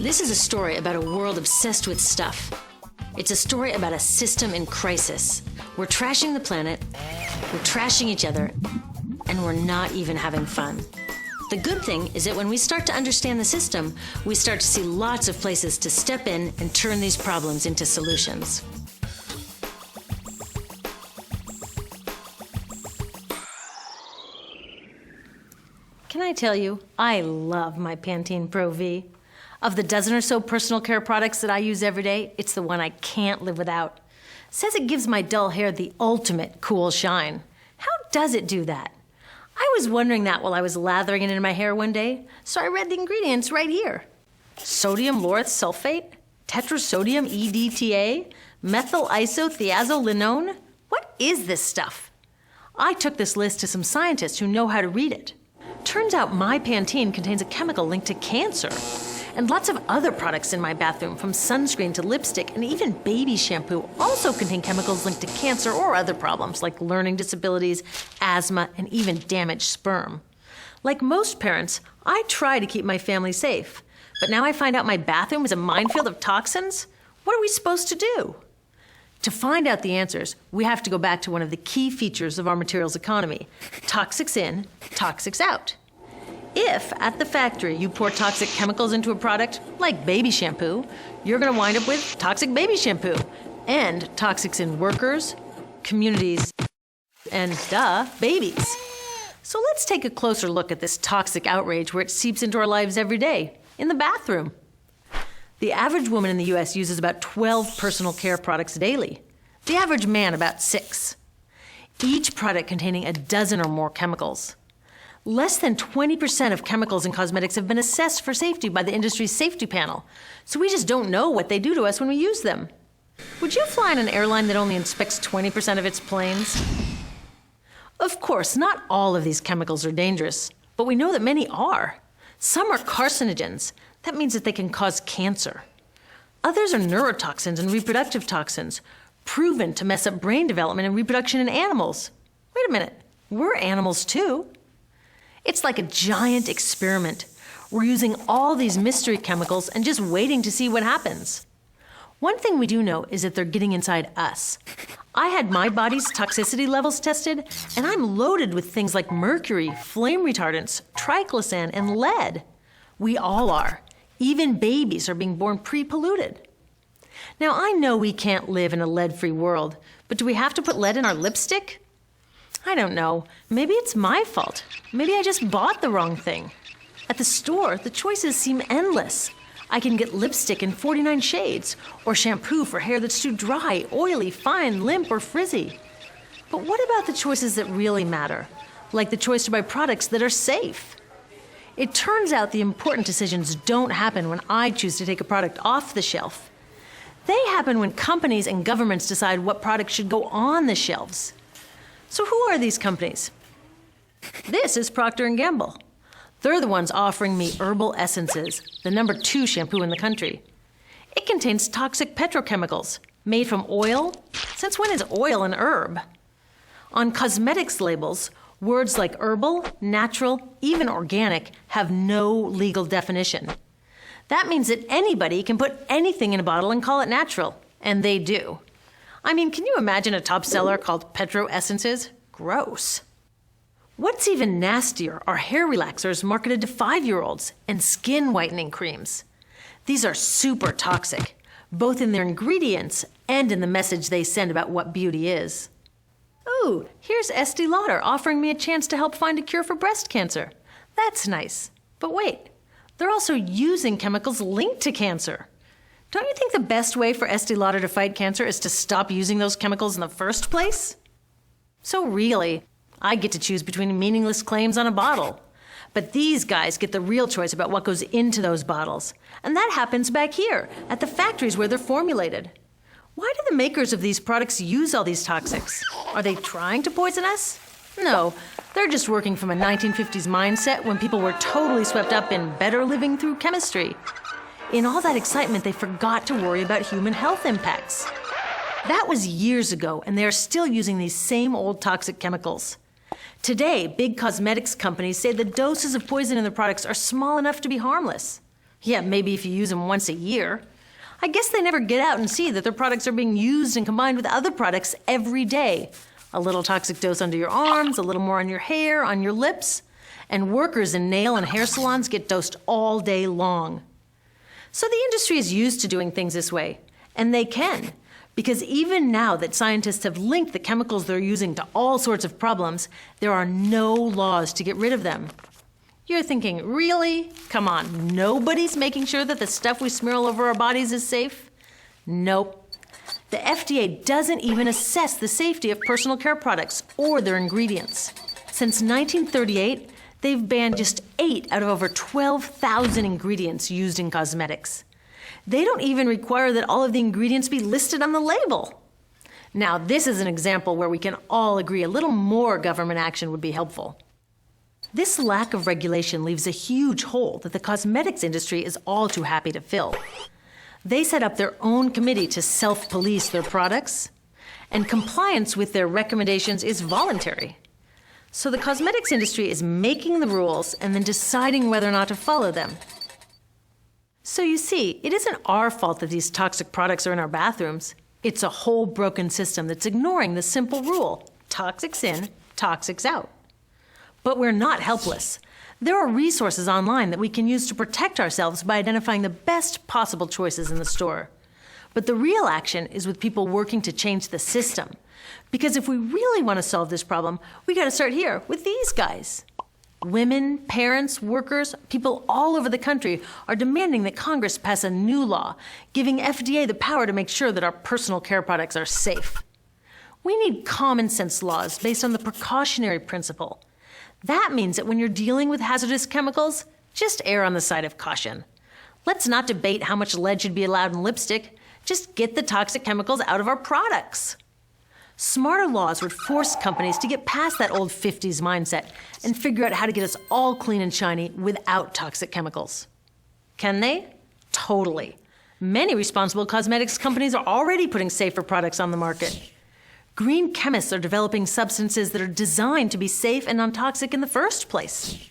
This is a story about a world obsessed with stuff. It's a story about a system in crisis. We're trashing the planet, we're trashing each other, and we're not even having fun. The good thing is that when we start to understand the system, we start to see lots of places to step in and turn these problems into solutions. Can I tell you, I love my Pantene Pro V. Of the dozen or so personal care products that I use every day, it's the one I can't live without. It says it gives my dull hair the ultimate cool shine. How does it do that? I was wondering that while I was lathering it in my hair one day, so I read the ingredients right here. Sodium lauryl sulfate, tetrasodium EDTA, methyl isothiazolinone. What is this stuff? I took this list to some scientists who know how to read it. Turns out my Pantene contains a chemical linked to cancer. And lots of other products in my bathroom, from sunscreen to lipstick and even baby shampoo, also contain chemicals linked to cancer or other problems like learning disabilities, asthma, and even damaged sperm. Like most parents, I try to keep my family safe. But now I find out my bathroom is a minefield of toxins? What are we supposed to do? To find out the answers, we have to go back to one of the key features of our materials economy: toxics in, toxics out. If, at the factory, you pour toxic chemicals into a product, like baby shampoo, you're going to wind up with toxic baby shampoo, and toxics in workers, communities, and, babies. So let's take a closer look at this toxic outrage where it seeps into our lives every day, in the bathroom. The average woman in the U.S. uses about 12 personal care products daily. The average man about 6. Each product containing a dozen or more chemicals. Less than 20% of chemicals in cosmetics have been assessed for safety by the industry's safety panel, so we just don't know what they do to us when we use them. Would you fly on an airline that only inspects 20% of its planes? Of course, not all of these chemicals are dangerous, but we know that many are. Some are carcinogens. That means that they can cause cancer. Others are neurotoxins and reproductive toxins, proven to mess up brain development and reproduction in animals. Wait a minute, we're animals too. It's like a giant experiment. We're using all these mystery chemicals and just waiting to see what happens. One thing we do know is that they're getting inside us. I had my body's toxicity levels tested, and I'm loaded with things like mercury, flame retardants, triclosan, and lead. We all are. Even babies are being born pre-polluted. Now, I know we can't live in a lead-free world, but do we have to put lead in our lipstick? I don't know. Maybe it's my fault. Maybe I just bought the wrong thing. At the store, the choices seem endless. I can get lipstick in 49 shades, or shampoo for hair that's too dry, oily, fine, limp, or frizzy. But what about the choices that really matter? Like the choice to buy products that are safe? It turns out the important decisions don't happen when I choose to take a product off the shelf. They happen when companies and governments decide what products should go on the shelves. So who are these companies? This is Procter & Gamble. They're the ones offering me Herbal Essences, the #2 shampoo in the country. It contains toxic petrochemicals made from oil. Since when is oil an herb? On cosmetics labels, words like herbal, natural, even organic have no legal definition. That means that anybody can put anything in a bottle and call it natural, and they do. I mean, can you imagine a top seller called Petro Essences? Gross. What's even nastier are hair relaxers marketed to 5-year-olds and skin whitening creams. These are super toxic, both in their ingredients and in the message they send about what beauty is. Ooh, here's Estee Lauder offering me a chance to help find a cure for breast cancer. That's nice. But wait, they're also using chemicals linked to cancer. Don't you think the best way for Estee Lauder to fight cancer is to stop using those chemicals in the first place? So really, I get to choose between meaningless claims on a bottle. But these guys get the real choice about what goes into those bottles. And that happens back here, at the factories where they're formulated. Why do the makers of these products use all these toxics? Are they trying to poison us? No, they're just working from a 1950s mindset when people were totally swept up in better living through chemistry. In all that excitement, they forgot to worry about human health impacts. That was years ago, and they are still using these same old toxic chemicals. Today, big cosmetics companies say the doses of poison in their products are small enough to be harmless. Yeah, maybe if you use them once a year. I guess they never get out and see that their products are being used and combined with other products every day. A little toxic dose under your arms, a little more on your hair, on your lips. And workers in nail and hair salons get dosed all day long. So the industry is used to doing things this way. And they can. Because even now that scientists have linked the chemicals they're using to all sorts of problems, there are no laws to get rid of them. You're thinking, really? Come on, nobody's making sure that the stuff we smear all over our bodies is safe? Nope. The FDA doesn't even assess the safety of personal care products or their ingredients. Since 1938, they've banned just 8 out of over 12,000 ingredients used in cosmetics. They don't even require that all of the ingredients be listed on the label. Now, this is an example where we can all agree a little more government action would be helpful. This lack of regulation leaves a huge hole that the cosmetics industry is all too happy to fill. They set up their own committee to self-police their products, and compliance with their recommendations is voluntary. So the cosmetics industry is making the rules and then deciding whether or not to follow them. So you see, it isn't our fault that these toxic products are in our bathrooms. It's a whole broken system that's ignoring the simple rule: toxics in, toxics out. But we're not helpless. There are resources online that we can use to protect ourselves by identifying the best possible choices in the store. But the real action is with people working to change the system. Because if we really want to solve this problem, we got to start here with these guys. Women, parents, workers, people all over the country are demanding that Congress pass a new law, giving FDA the power to make sure that our personal care products are safe. We need common sense laws based on the precautionary principle. That means that when you're dealing with hazardous chemicals, just err on the side of caution. Let's not debate how much lead should be allowed in lipstick. Just get the toxic chemicals out of our products. Smarter laws would force companies to get past that old 50s mindset and figure out how to get us all clean and shiny without toxic chemicals. Can they? Totally. Many responsible cosmetics companies are already putting safer products on the market. Green chemists are developing substances that are designed to be safe and non-toxic in the first place.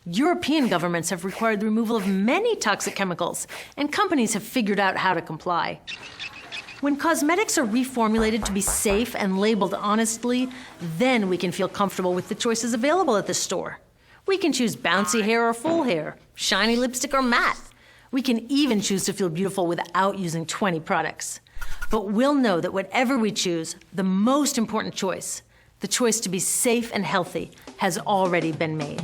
European governments have required the removal of many toxic chemicals, and companies have figured out how to comply. When cosmetics are reformulated to be safe and labeled honestly, then we can feel comfortable with the choices available at the store. We can choose bouncy hair or full hair, shiny lipstick or matte. We can even choose to feel beautiful without using 20 products. But we'll know that whatever we choose, the most important choice, the choice to be safe and healthy, has already been made.